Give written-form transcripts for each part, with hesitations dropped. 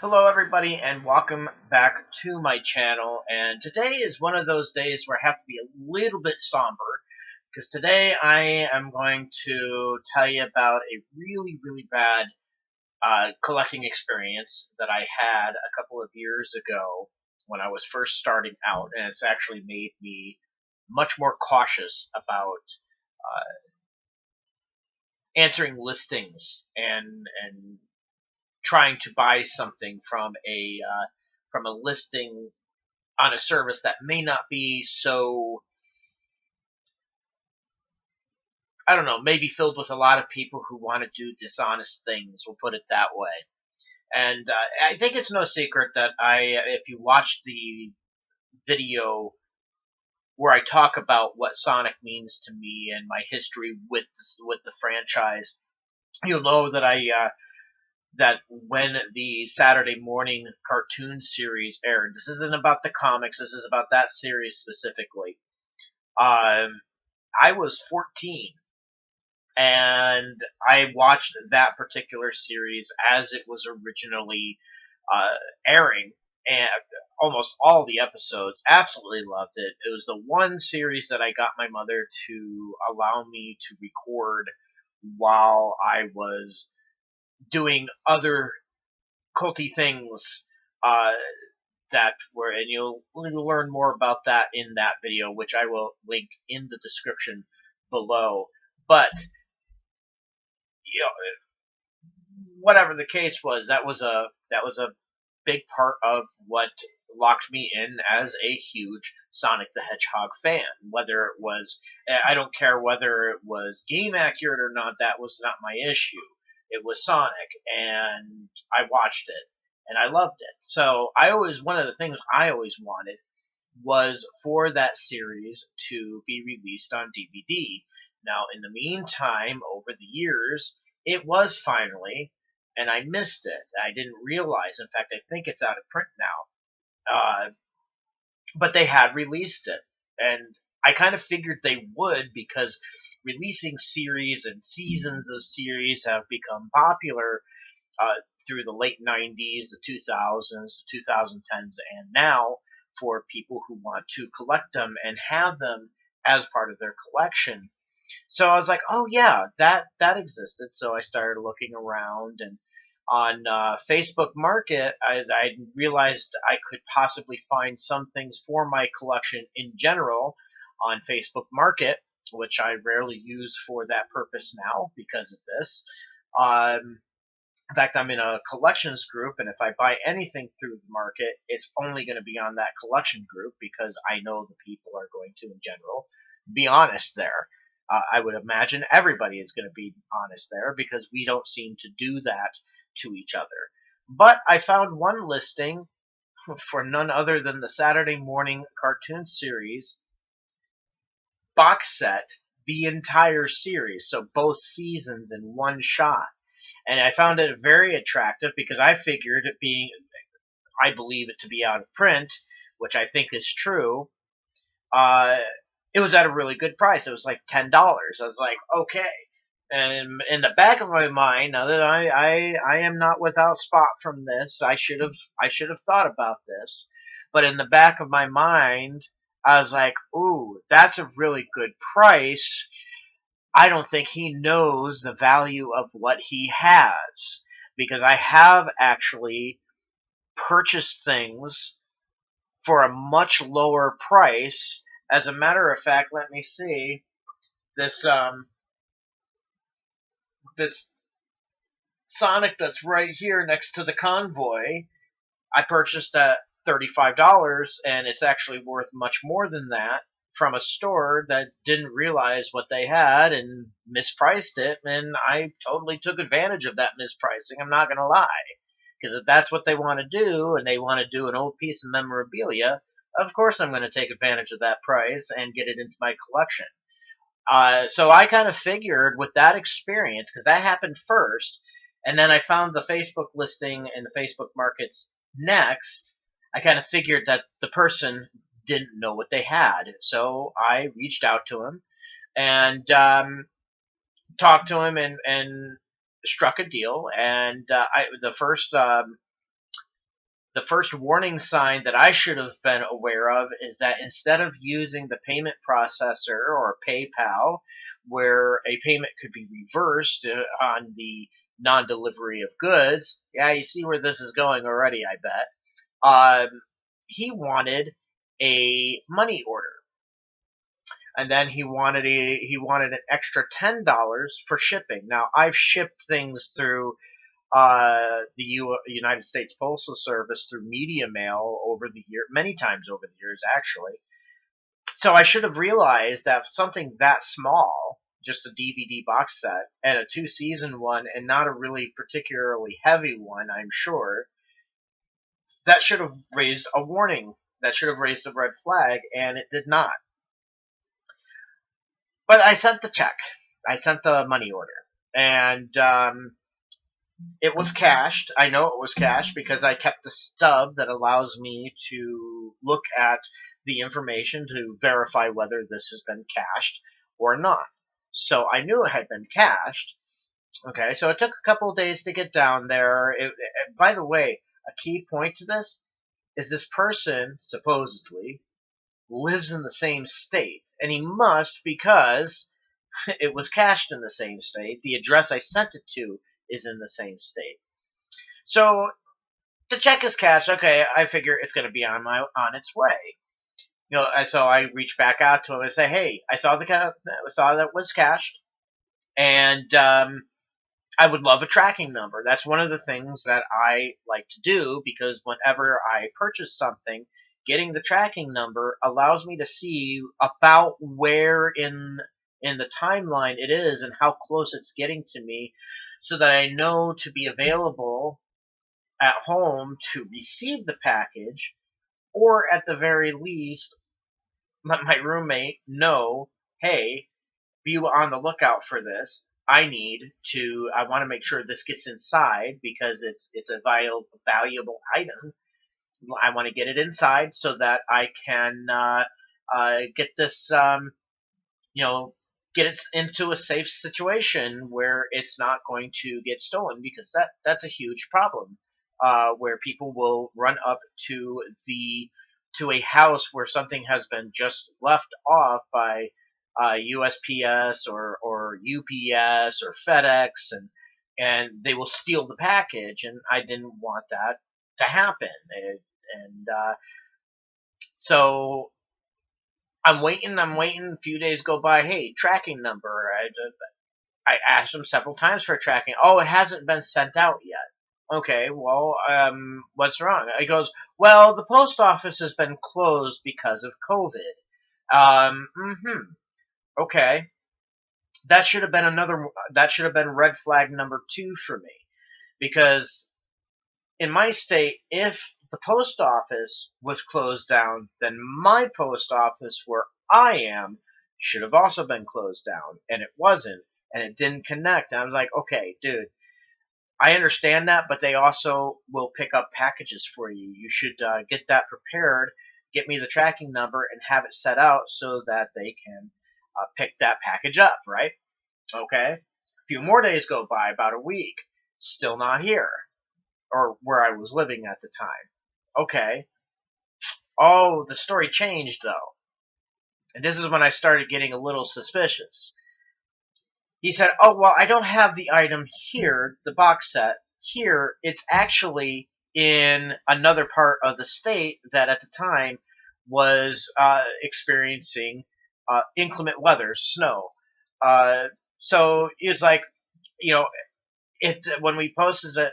Hello, everybody, and welcome back to my channel. And today is one of those days where I have to be a little bit somber because today I am going to tell you about a really, really bad collecting experience that I had a couple of years ago when I was first starting out, and it's actually made me much more cautious about answering listings and trying to buy something from a listing on a service that may not be so, I don't know, maybe filled with a lot of people who want to do dishonest things. We'll put it that way. And I think it's no secret that if you watch the video where I talk about what Sonic means to me and my history with the franchise, you'll know that that when the Saturday morning cartoon series aired, this isn't about the comics. This is about that series specifically. Um, I was 14 and I watched that particular series as it was originally uh, airing, and almost all the episodes. Absolutely loved it. It was the one series that I got my mother to allow me to record while I was doing other culty things. Uh, that were, and you'll learn more about that in that video, which I will link in the description below. But you know, whatever the case was, that was a big part of what locked me in as a huge Sonic the Hedgehog fan. Whether it was, I don't care whether it was game accurate or not. That was not my issue. It was Sonic, and I watched it, and I loved it. So one of the things I always wanted was for that series to be released on DVD. Now, in the meantime, over the years, it was finally, and I missed it. I didn't realize. In fact, I think it's out of print now. But they had released it, and I kind of figured they would because releasing series and seasons of series have become popular through the late 90s, the 2000s, the 2010s, and now for people who want to collect them and have them as part of their collection. So I was like, oh yeah, that existed. So I started looking around, and on Facebook Market, I realized I could possibly find some things for my collection in general on Facebook Market, which I rarely use for that purpose now because of this. Um, in fact, I'm in a collections group, and if I buy anything through the market, it's only going to be on that collection group because I know the people are going to, in general, be honest there. I would imagine everybody is going to be honest there because we don't seem to do that to each other. But I found one listing for none other than the Saturday morning cartoon series box set, the entire series, so both seasons in one shot. And I found it very attractive because I figured it being, I believe it to be out of print, which I think is true. Uh, it was at a really good price. It was like $10. I was like, okay. And in the back of my mind, now that I am not without spot from this, I should have thought about this. But in the back of my mind, I was like, ooh, that's a really good price. I don't think he knows the value of what he has because I have actually purchased things for a much lower price. As a matter of fact, let me see this this Sonic that's right here next to the Convoy. I purchased at $35, and it's actually worth much more than that from a store that didn't realize what they had and mispriced it, and I totally took advantage of that mispricing. I'm not going to lie. Because if that's what they want to do, and they want to do an old piece of memorabilia, of course I'm going to take advantage of that price and get it into my collection. So I kind of figured with that experience, because that happened first, and then I found the Facebook listing and the Facebook markets next. I kind of figured that the person didn't know what they had, so I reached out to him and talked to him and struck a deal. And the first The first warning sign that I should have been aware of is that instead of using the payment processor or PayPal, where a payment could be reversed on the non delivery of goods, yeah, you see where this is going already, I bet. He wanted a money order. And then he wanted an extra $10 for shipping. Now I've shipped things through the United States Postal Service through media mail over the year, many times over the years, actually. So I should have realized that something that small, just a DVD box set and a two-season one, and not a really particularly heavy one, I'm sure, that should have raised a warning. That should have raised a red flag, and it did not. But I sent the check. I sent the money order, and it was cashed. I know it was cashed because I kept the stub that allows me to look at the information to verify whether this has been cashed or not. So I knew it had been cashed. Okay, so it took a couple of days to get down there. By the way, a key point to this is this person supposedly lives in the same state, and he must because it was cashed in the same state. The address I sent it to is in the same state. So the check is cashed. Okay, I figure it's going to be on its way. So I reach back out to him and say, "Hey, I saw that it was cashed, and I would love a tracking number. That's one of the things that I like to do because whenever I purchase something, getting the tracking number allows me to see about where in the timeline it is and how close it's getting to me, so that I know to be available at home to receive the package, or at the very least, let my roommate know, hey, be on the lookout for this. I want to make sure this gets inside because it's a valuable item. I want to get it inside so that I can get this, you know, get it into a safe situation where it's not going to get stolen, because that's a huge problem. Where people will run up to a house where something has been just left off by USPS or UPS or FedEx, and they will steal the package, and I didn't want that to happen. So I'm waiting. A few days go by. Hey, tracking number. I asked him several times for a tracking. Oh, it hasn't been sent out yet. Okay, well, what's wrong? He goes, well, the post office has been closed because of COVID. Okay, that should have been red flag number two for me, because in my state, if the post office was closed down, then my post office where I am should have also been closed down, and it wasn't, and it didn't connect. And I was like, okay, dude, I understand that, but they also will pick up packages for you. You should get that prepared, get me the tracking number, and have it set out so that they can pick that package up, right? Okay. A few more days go by, about a week, still not here, or where I was living at the time. Okay. Oh, the story changed though. And this is when I started getting a little suspicious. He said, oh, well, I don't have the item here, the box set. Here, it's actually in another part of the state that at the time was experiencing inclement weather, snow. Uh, so he was like, you know, when we posted it,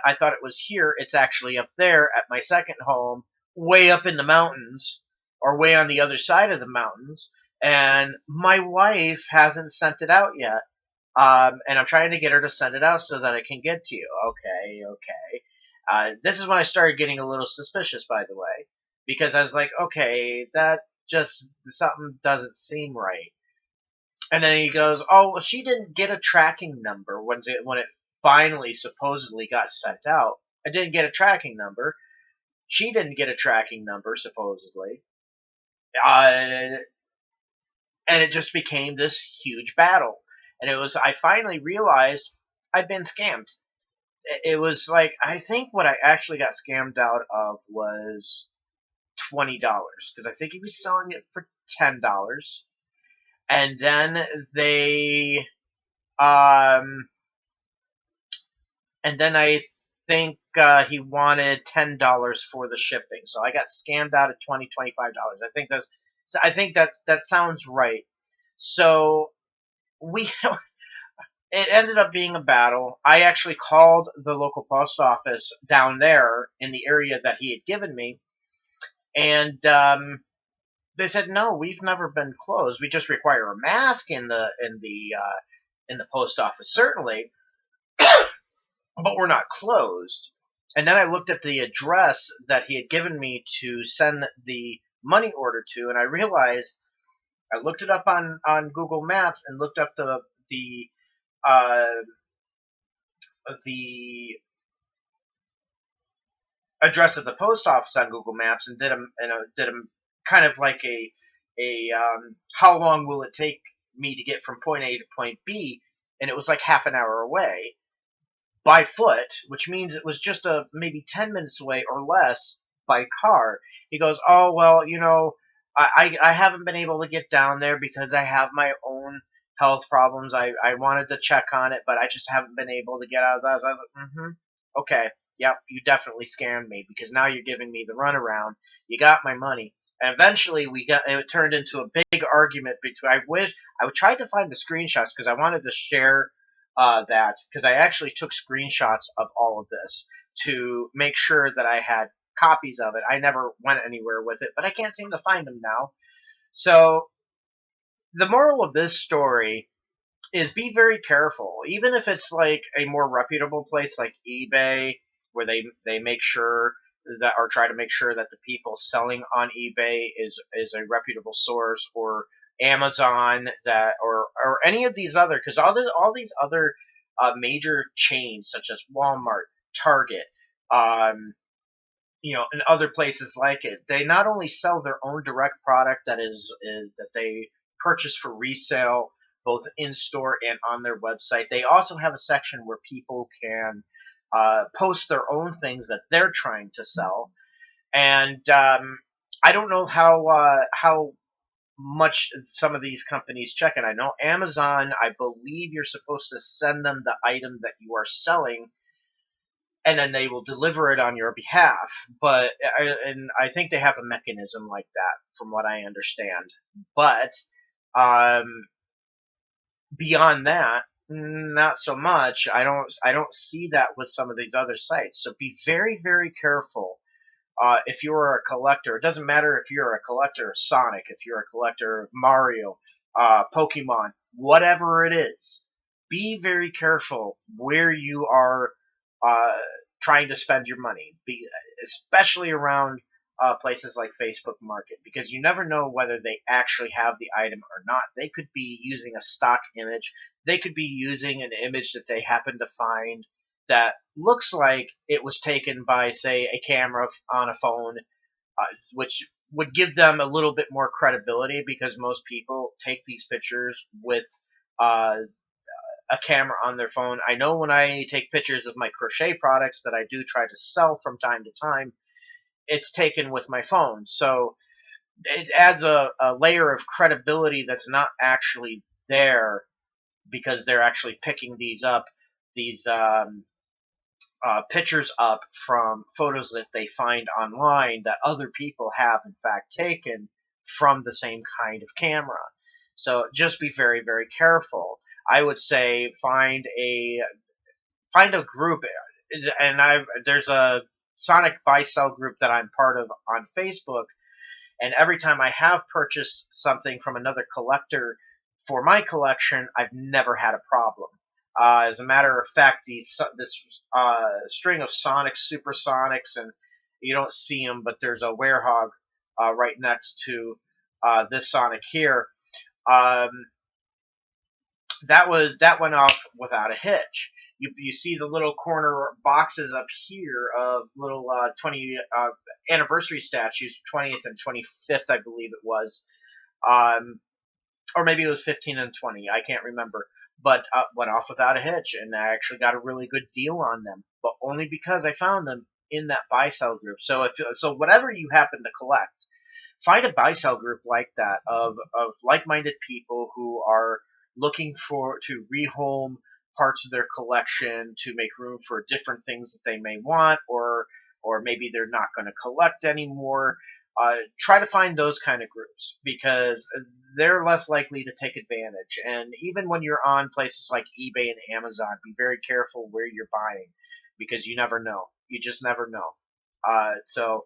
I thought it was here. It's actually up there at my second home, way up in the mountains, or way on the other side of the mountains. And my wife hasn't sent it out yet. And I'm trying to get her to send it out so that it can get to you. Okay. This is when I started getting a little suspicious, by the way, because I was like, okay, that just something doesn't seem right. And then he goes, "Oh, well, she didn't get a tracking number when it finally supposedly got sent out. I didn't get a tracking number. She didn't get a tracking number supposedly, and it just became this huge battle. And I finally realized I'd been scammed. it was like, I think what I actually got scammed out of was $20 because I think he was selling it for $10, and then they um and then I think he wanted $10 for the shipping, so I got scammed out at $25. I think that sounds right. So we it ended up being a battle. I actually called the local post office down there in the area that he had given me, and they said, no, we've never been closed. We just require a mask in the post office, certainly, but we're not closed. And then I looked at the address that he had given me to send the money order to, and I realized I looked it up on Google Maps and looked up uh, the address of the post office on Google Maps and did a kind of like a how long will it take me to get from point A to point B, and it was like half an hour away by foot, which means it was just a maybe 10 minutes away or less by car. He goes, oh well, I haven't been able to get down there because I have my own health problems. I wanted to check on it, but I just haven't been able to get out of that. I was like, okay, yep, you definitely scammed me because now you're giving me the runaround. You got my money. And eventually, it turned into a big argument between. I tried to find the screenshots because I wanted to share that because I actually took screenshots of all of this to make sure that I had copies of it. I never went anywhere with it, but I can't seem to find them now. So the moral of this story is be very careful, even if it's like a more reputable place like eBay, where they make sure that or try to make sure that the people selling on eBay is a reputable source, or Amazon that or any of these other because all these other major chains such as Walmart, Target, um, and other places like it, they not only sell their own direct product is that they purchase for resale, both in store and on their website. They also have a section where people can post their own things that they're trying to sell. And I don't know how much some of these companies check it. I know Amazon, I believe you're supposed to send them the item that you are selling and then they will deliver it on your behalf. And I think they have a mechanism like that, from what I understand. But um, beyond that, not so much. I don't see that with some of these other sites. So be very very careful. If you're a collector, it doesn't matter if you're a collector of Sonic, if you're a collector of Mario, Pokemon, whatever it is. Be very careful where you are uh, trying to spend your money, especially around places like Facebook Market, because you never know whether they actually have the item or not. They could be using a stock image. They could be using an image that they happen to find that looks like it was taken by, say, a camera on a phone, which would give them a little bit more credibility because most people take these pictures with uh, a camera on their phone. I know when I take pictures of my crochet products that I do try to sell from time to time, it's taken with my phone. So it adds a layer of credibility that's not actually there because they're actually picking these pictures up from photos that they find online that other people have in fact taken from the same kind of camera. So just be very, very careful. I would say find a group, and there's a Sonic buy sell group that I'm part of on Facebook, and every time I have purchased something from another collector for my collection, I've never had a problem. As a matter of fact, this string of Sonics, Supersonics, and you don't see them, but there's a Werehog right next to this Sonic here. Um, that went off without a hitch. You see the little corner boxes up here of little 20 anniversary statues, 20th and 25th, I believe it was, um, or maybe it was 15 and 20. I can't remember, but went off without a hitch, and I actually got a really good deal on them. but only because I found them in that buy sell group. So whatever you happen to collect, find a buy sell group like that of like minded people who are looking for to rehome parts of their collection to make room for different things that they may want, or maybe they're not going to collect anymore. Try to find those kind of groups because they're less likely to take advantage. And even when you're on places like eBay and Amazon, be very careful where you're buying because you never know. You just never know. So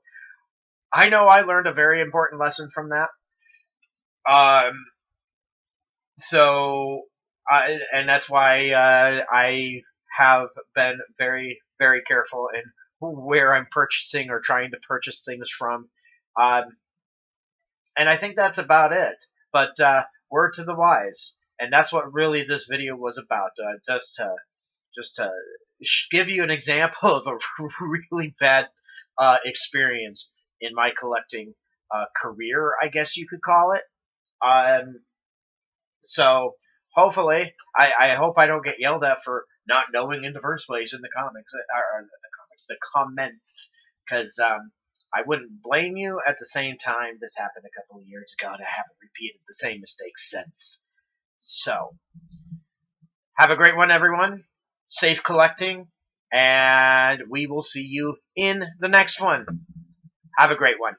I know I learned a very important lesson from that. Um, and that's why I have been very, very careful in where I'm purchasing or trying to purchase things from. Um, and I think that's about it. But word to the wise, and that's what really this video was about. Just to give you an example of a really bad experience in my collecting career, I guess you could call it. Um, so hopefully, I hope I don't get yelled at for not knowing in the first place in the comics or the comments, because I wouldn't blame you. At the same time, this happened a couple of years ago, and I haven't repeated the same mistakes since. So have a great one, everyone. Safe collecting, and we will see you in the next one. Have a great one.